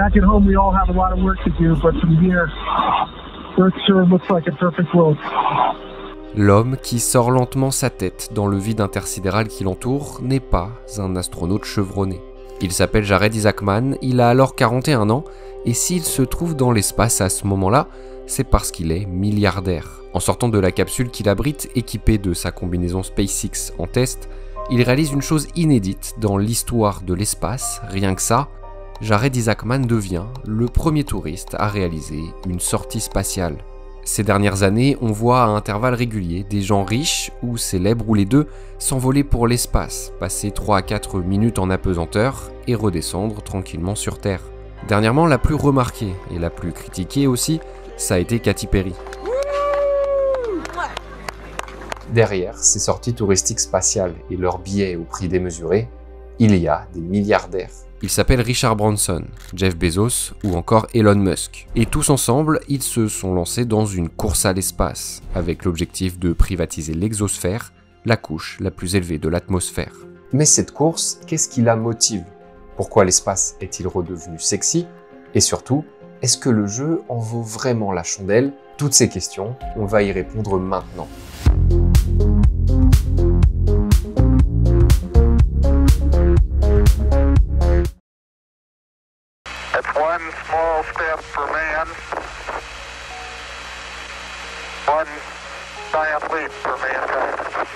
Back at home, we all have a lot of work to do, but from here, Earth sure looks like a perfect world. L'homme qui sort lentement sa tête dans le vide intersidéral qui l'entoure n'est pas un astronaute chevronné. Il s'appelle Jared Isaacman, il a alors 41 ans, et s'il se trouve dans l'espace à ce moment-là, c'est parce qu'il est milliardaire. En sortant de la capsule qu'il abrite, équipée de sa combinaison SpaceX en test, il réalise une chose inédite dans l'histoire de l'espace, rien que ça, Jared Isaacman devient le premier touriste à réaliser une sortie spatiale. Ces dernières années, on voit à intervalles réguliers des gens riches ou célèbres ou les deux s'envoler pour l'espace, passer 3 à 4 minutes en apesanteur et redescendre tranquillement sur Terre. Dernièrement, la plus remarquée et la plus critiquée aussi, ça a été Katy Perry. Derrière ces sorties touristiques spatiales et leurs billets au prix démesuré, il y a des milliardaires. Ils s'appellent Richard Branson, Jeff Bezos ou encore Elon Musk. Et tous ensemble, ils se sont lancés dans une course à l'espace, avec l'objectif de privatiser l'exosphère, la couche la plus élevée de l'atmosphère. Mais cette course, qu'est-ce qui la motive? Pourquoi l'espace est-il redevenu sexy? Et surtout, est-ce que le jeu en vaut vraiment la chandelle? Toutes ces questions, on va y répondre maintenant. One small step for man, one giant leap for mankind.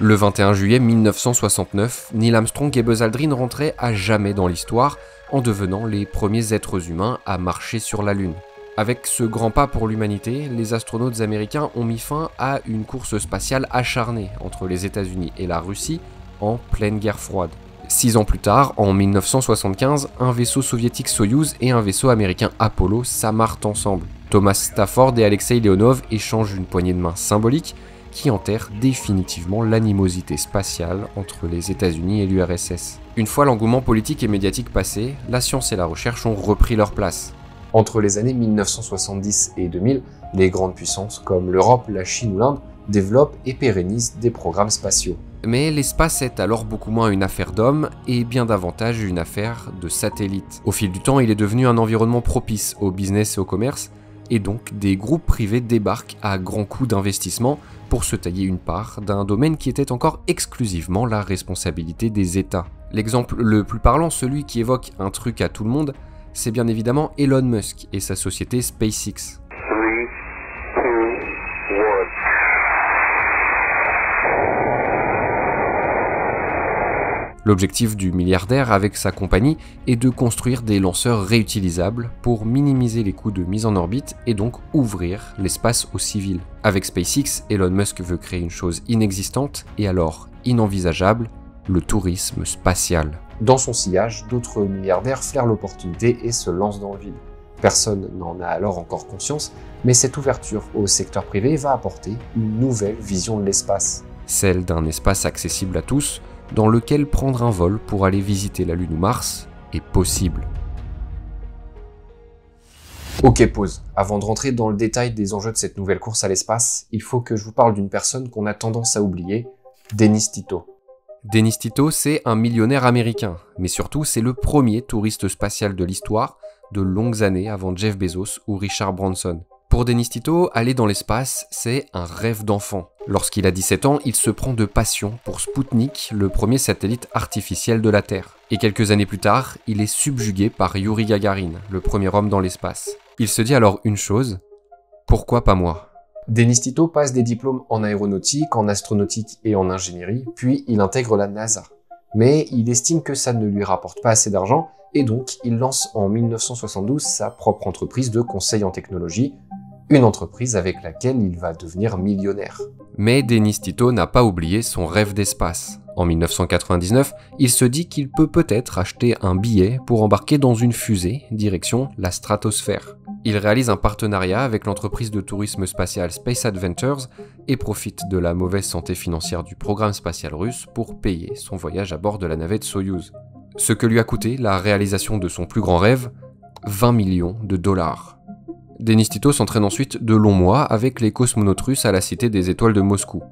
Le 21 juillet 1969, Neil Armstrong et Buzz Aldrin rentraient à jamais dans l'histoire en devenant les premiers êtres humains à marcher sur la Lune. Avec ce grand pas pour l'humanité, les astronautes américains ont mis fin à une course spatiale acharnée entre les États-Unis et la Russie en pleine guerre froide. 6 ans plus tard, en 1975, un vaisseau soviétique Soyouz et un vaisseau américain Apollo s'amarrent ensemble. Thomas Stafford et Alexei Leonov échangent une poignée de main symbolique qui enterre définitivement l'animosité spatiale entre les États-Unis et l'URSS. Une fois l'engouement politique et médiatique passé, la science et la recherche ont repris leur place. Entre les années 1970 et 2000, les grandes puissances comme l'Europe, la Chine ou l'Inde développent et pérennisent des programmes spatiaux. Mais l'espace est alors beaucoup moins une affaire d'hommes et bien davantage une affaire de satellites. Au fil du temps, il est devenu un environnement propice au business et au commerce, et donc des groupes privés débarquent à grands coûts d'investissement pour se tailler une part d'un domaine qui était encore exclusivement la responsabilité des États. L'exemple le plus parlant, celui qui évoque un truc à tout le monde, c'est bien évidemment Elon Musk et sa société SpaceX. L'objectif du milliardaire avec sa compagnie est de construire des lanceurs réutilisables pour minimiser les coûts de mise en orbite et donc ouvrir l'espace aux civils. Avec SpaceX, Elon Musk veut créer une chose inexistante et alors inenvisageable, le tourisme spatial. Dans son sillage, d'autres milliardaires flairent l'opportunité et se lancent dans le vide. Personne n'en a alors encore conscience, mais cette ouverture au secteur privé va apporter une nouvelle vision de l'espace. Celle d'un espace accessible à tous, dans lequel prendre un vol pour aller visiter la Lune ou Mars est possible. Ok, pause. Avant de rentrer dans le détail des enjeux de cette nouvelle course à l'espace, il faut que je vous parle d'une personne qu'on a tendance à oublier, Dennis Tito. Dennis Tito, c'est un millionnaire américain, mais surtout c'est le premier touriste spatial de l'histoire, de longues années avant Jeff Bezos ou Richard Branson. Pour Dennis Tito, aller dans l'espace, c'est un rêve d'enfant. Lorsqu'il a 17 ans, il se prend de passion pour Sputnik, le premier satellite artificiel de la Terre. Et quelques années plus tard, il est subjugué par Yuri Gagarin, le premier homme dans l'espace. Il se dit alors une chose, pourquoi pas moi ? Dennis Tito passe des diplômes en aéronautique, en astronautique et en ingénierie, puis il intègre la NASA. Mais il estime que ça ne lui rapporte pas assez d'argent, et donc il lance en 1972 sa propre entreprise de conseil en technologie, une entreprise avec laquelle il va devenir millionnaire. Mais Dennis Tito n'a pas oublié son rêve d'espace. En 1999, il se dit qu'il peut peut-être acheter un billet pour embarquer dans une fusée direction la stratosphère. Il réalise un partenariat avec l'entreprise de tourisme spatial Space Adventures et profite de la mauvaise santé financière du programme spatial russe pour payer son voyage à bord de la navette Soyouz. Ce que lui a coûté la réalisation de son plus grand rêve, 20 millions de dollars. Dennis Tito s'entraîne ensuite de longs mois avec les cosmonautes russes à la Cité des Étoiles de Moscou.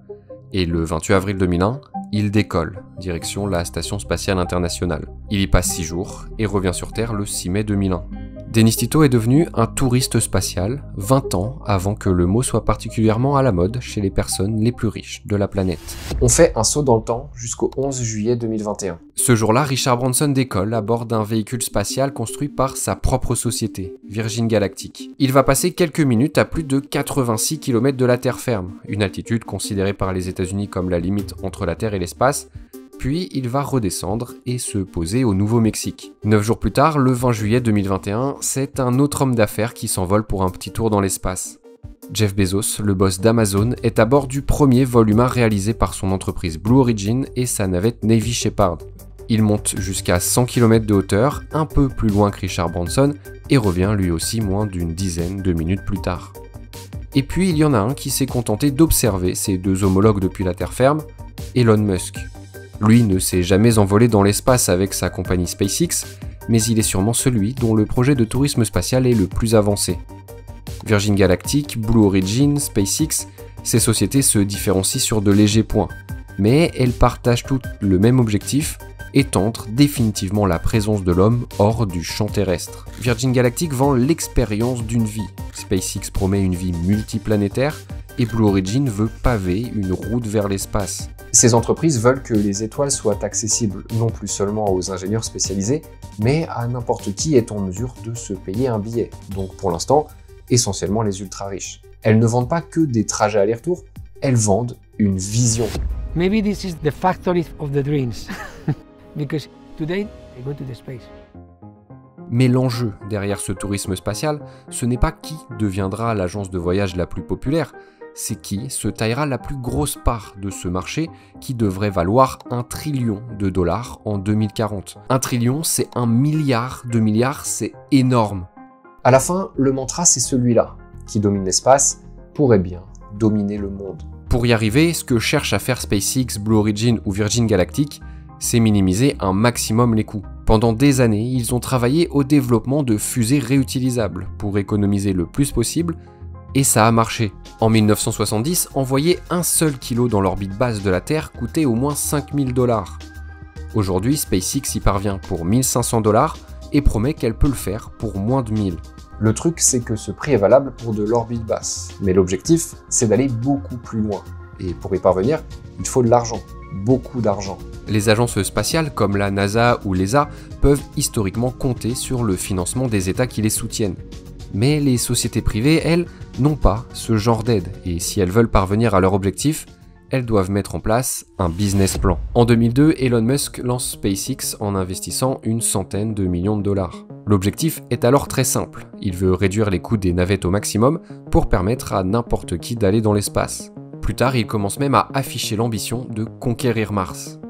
Et le 28 avril 2001, il décolle, direction la Station Spatiale Internationale. Il y passe 6 jours et revient sur Terre le 6 mai 2001. Dennis Tito est devenu un touriste spatial 20 ans avant que le mot soit particulièrement à la mode chez les personnes les plus riches de la planète. On fait un saut dans le temps jusqu'au 11 juillet 2021. Ce jour-là, Richard Branson décolle à bord d'un véhicule spatial construit par sa propre société, Virgin Galactic. Il va passer quelques minutes à plus de 86 km de la terre ferme, une altitude considérée par les États-Unis comme la limite entre la Terre et l'espace. Puis il va redescendre et se poser au Nouveau-Mexique. 9 jours plus tard, le 20 juillet 2021, c'est un autre homme d'affaires qui s'envole pour un petit tour dans l'espace. Jeff Bezos, le boss d'Amazon, est à bord du premier vol humain réalisé par son entreprise Blue Origin et sa navette Navy Shepard. Il monte jusqu'à 100 km de hauteur, un peu plus loin que Richard Branson, et revient lui aussi moins d'une dizaine de minutes plus tard. Et puis il y en a un qui s'est contenté d'observer ses deux homologues depuis la terre ferme, Elon Musk. Lui ne s'est jamais envolé dans l'espace avec sa compagnie SpaceX, mais il est sûrement celui dont le projet de tourisme spatial est le plus avancé. Virgin Galactic, Blue Origin, SpaceX, ces sociétés se différencient sur de légers points, mais elles partagent toutes le même objectif, étendre définitivement la présence de l'homme hors du champ terrestre. Virgin Galactic vend l'expérience d'une vie, SpaceX promet une vie multiplanétaire, et Blue Origin veut paver une route vers l'espace. Ces entreprises veulent que les étoiles soient accessibles non plus seulement aux ingénieurs spécialisés, mais à n'importe qui est en mesure de se payer un billet. Donc pour l'instant, essentiellement les ultra riches. Elles ne vendent pas que des trajets aller-retour, elles vendent une vision. Maybe this is the factory of the dreams. Because today I go to the space. Mais l'enjeu derrière ce tourisme spatial, ce n'est pas qui deviendra l'agence de voyage la plus populaire, c'est qui se taillera la plus grosse part de ce marché qui devrait valoir $1 trillion en 2040. 1 trillion, c'est 1 milliard de milliards, c'est énorme. À la fin, le mantra c'est celui-là, qui domine l'espace, pourrait bien dominer le monde. Pour y arriver, ce que cherchent à faire SpaceX, Blue Origin ou Virgin Galactic, c'est minimiser un maximum les coûts. Pendant des années, ils ont travaillé au développement de fusées réutilisables pour économiser le plus possible, et ça a marché. En 1970, envoyer un seul kilo dans l'orbite basse de la Terre coûtait au moins $5000. Aujourd'hui, SpaceX y parvient pour $1500 et promet qu'elle peut le faire pour moins de 1000. Le truc, c'est que ce prix est valable pour de l'orbite basse, mais l'objectif, c'est d'aller beaucoup plus loin. Et pour y parvenir, il faut de l'argent, beaucoup d'argent. Les agences spatiales comme la NASA ou l'ESA peuvent historiquement compter sur le financement des États qui les soutiennent. Mais les sociétés privées, elles, n'ont pas ce genre d'aide, et si elles veulent parvenir à leur objectif, elles doivent mettre en place un business plan. En 2002, Elon Musk lance SpaceX en investissant une centaine de millions de dollars. L'objectif est alors très simple, il veut réduire les coûts des navettes au maximum pour permettre à n'importe qui d'aller dans l'espace. Plus tard, il commence même à afficher l'ambition de conquérir Mars.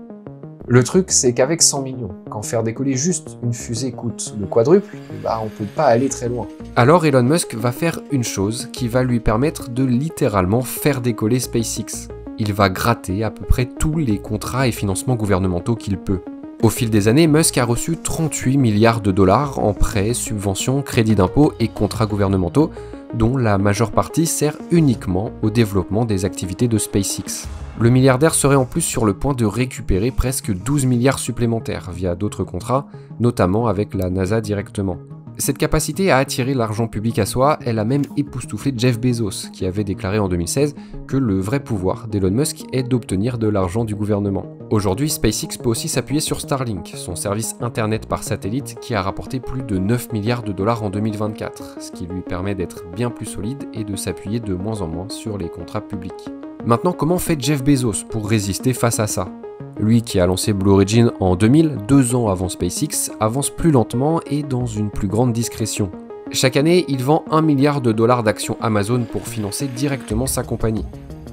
Le truc, c'est qu'avec 100 millions, quand faire décoller juste une fusée coûte le quadruple, on peut pas aller très loin. Alors Elon Musk va faire une chose qui va lui permettre de littéralement faire décoller SpaceX. Il va gratter à peu près tous les contrats et financements gouvernementaux qu'il peut. Au fil des années, Musk a reçu 38 milliards de dollars en prêts, subventions, crédits d'impôt et contrats gouvernementaux, dont la majeure partie sert uniquement au développement des activités de SpaceX. Le milliardaire serait en plus sur le point de récupérer presque 12 milliards supplémentaires via d'autres contrats, notamment avec la NASA directement. Cette capacité à attirer l'argent public à soi, elle a même époustouflé Jeff Bezos, qui avait déclaré en 2016 que le vrai pouvoir d'Elon Musk est d'obtenir de l'argent du gouvernement. Aujourd'hui, SpaceX peut aussi s'appuyer sur Starlink, son service internet par satellite qui a rapporté plus de 9 milliards de dollars en 2024, ce qui lui permet d'être bien plus solide et de s'appuyer de moins en moins sur les contrats publics. Maintenant, comment fait Jeff Bezos pour résister face à ça ? Lui qui a lancé Blue Origin en 2000, 2 ans avant SpaceX, avance plus lentement et dans une plus grande discrétion. Chaque année, il vend $1 milliard d'actions Amazon pour financer directement sa compagnie.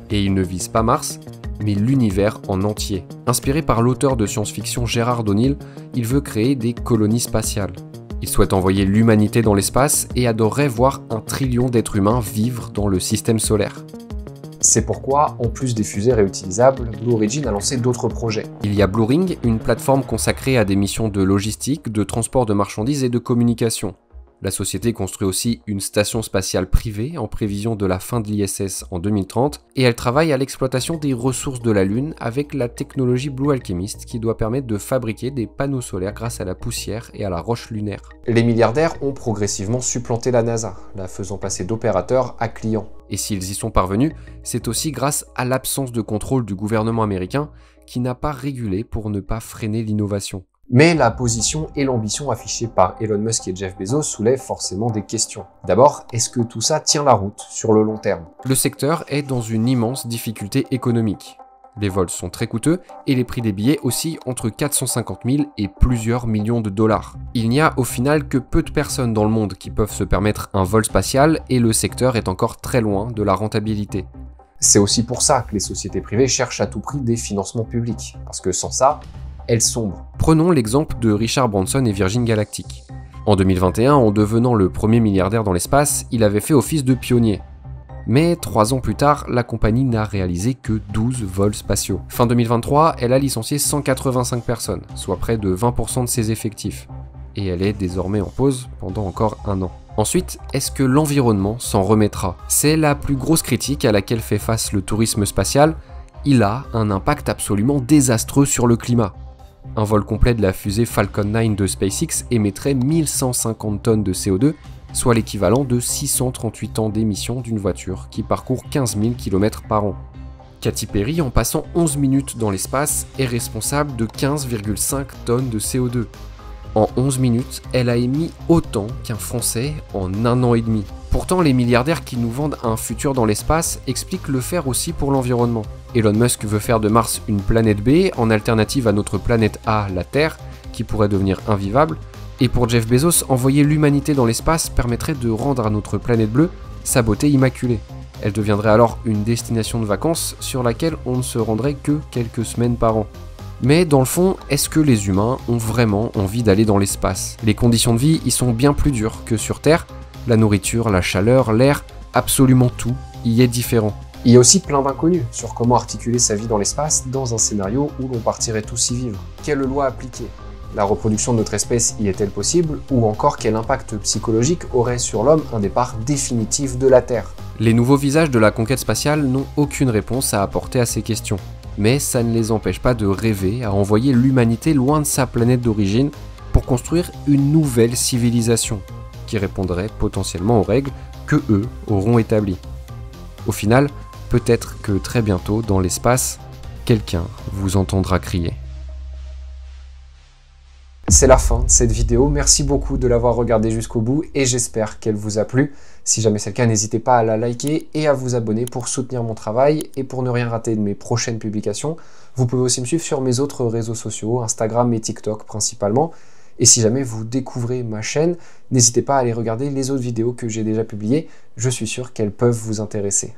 Et il ne vise pas Mars, mais l'univers en entier. Inspiré par l'auteur de science-fiction Gérard O'Neill, il veut créer des colonies spatiales. Il souhaite envoyer l'humanité dans l'espace et adorerait voir 1 trillion d'êtres humains vivre dans le système solaire. C'est pourquoi, en plus des fusées réutilisables, Blue Origin a lancé d'autres projets. Il y a Blue Ring, une plateforme consacrée à des missions de logistique, de transport de marchandises et de communication. La société construit aussi une station spatiale privée en prévision de la fin de l'ISS en 2030 et elle travaille à l'exploitation des ressources de la Lune avec la technologie Blue Alchemist qui doit permettre de fabriquer des panneaux solaires grâce à la poussière et à la roche lunaire. Les milliardaires ont progressivement supplanté la NASA, la faisant passer d'opérateur à client. Et s'ils y sont parvenus, c'est aussi grâce à l'absence de contrôle du gouvernement américain qui n'a pas régulé pour ne pas freiner l'innovation. Mais la position et l'ambition affichées par Elon Musk et Jeff Bezos soulèvent forcément des questions. D'abord, est-ce que tout ça tient la route sur le long terme? Le secteur est dans une immense difficulté économique. Les vols sont très coûteux et les prix des billets oscillent entre 450 000 et plusieurs millions de dollars. Il n'y a au final que peu de personnes dans le monde qui peuvent se permettre un vol spatial et le secteur est encore très loin de la rentabilité. C'est aussi pour ça que les sociétés privées cherchent à tout prix des financements publics, parce que sans ça, elles sombrent. Prenons l'exemple de Richard Branson et Virgin Galactic. En 2021, en devenant le premier milliardaire dans l'espace, il avait fait office de pionnier. Mais 3 ans plus tard, la compagnie n'a réalisé que 12 vols spatiaux. Fin 2023, elle a licencié 185 personnes, soit près de 20% de ses effectifs. Et elle est désormais en pause pendant encore 1 an. Ensuite, est-ce que l'environnement s'en remettra? C'est la plus grosse critique à laquelle fait face le tourisme spatial. Il a un impact absolument désastreux sur le climat. Un vol complet de la fusée Falcon 9 de SpaceX émettrait 1150 tonnes de CO2, soit l'équivalent de 638 ans d'émissions d'une voiture qui parcourt 15 000 km par an. Katy Perry, en passant 11 minutes dans l'espace, est responsable de 15,5 tonnes de CO2. En 11 minutes, elle a émis autant qu'un Français en 1 an et demi. Pourtant, les milliardaires qui nous vendent un futur dans l'espace expliquent le faire aussi pour l'environnement. Elon Musk veut faire de Mars une planète B en alternative à notre planète A, la Terre, qui pourrait devenir invivable. Et pour Jeff Bezos, envoyer l'humanité dans l'espace permettrait de rendre à notre planète bleue sa beauté immaculée. Elle deviendrait alors une destination de vacances sur laquelle on ne se rendrait que quelques semaines par an. Mais dans le fond, est-ce que les humains ont vraiment envie d'aller dans l'espace? Les conditions de vie y sont bien plus dures que sur Terre. La nourriture, la chaleur, l'air, absolument tout y est différent. Il y a aussi plein d'inconnus sur comment articuler sa vie dans l'espace dans un scénario où l'on partirait tous y vivre. Quelle loi appliquer? La reproduction de notre espèce y est-elle possible? Ou encore quel impact psychologique aurait sur l'homme un départ définitif de la Terre? Les nouveaux visages de la conquête spatiale n'ont aucune réponse à apporter à ces questions. Mais ça ne les empêche pas de rêver à envoyer l'humanité loin de sa planète d'origine pour construire une nouvelle civilisation qui répondrait potentiellement aux règles que eux auront établies. Au final, peut-être que très bientôt, dans l'espace, quelqu'un vous entendra crier. C'est la fin de cette vidéo, merci beaucoup de l'avoir regardée jusqu'au bout et j'espère qu'elle vous a plu. Si jamais c'est le cas, n'hésitez pas à la liker et à vous abonner pour soutenir mon travail et pour ne rien rater de mes prochaines publications. Vous pouvez aussi me suivre sur mes autres réseaux sociaux, Instagram et TikTok principalement. Et si jamais vous découvrez ma chaîne, n'hésitez pas à aller regarder les autres vidéos que j'ai déjà publiées, je suis sûr qu'elles peuvent vous intéresser.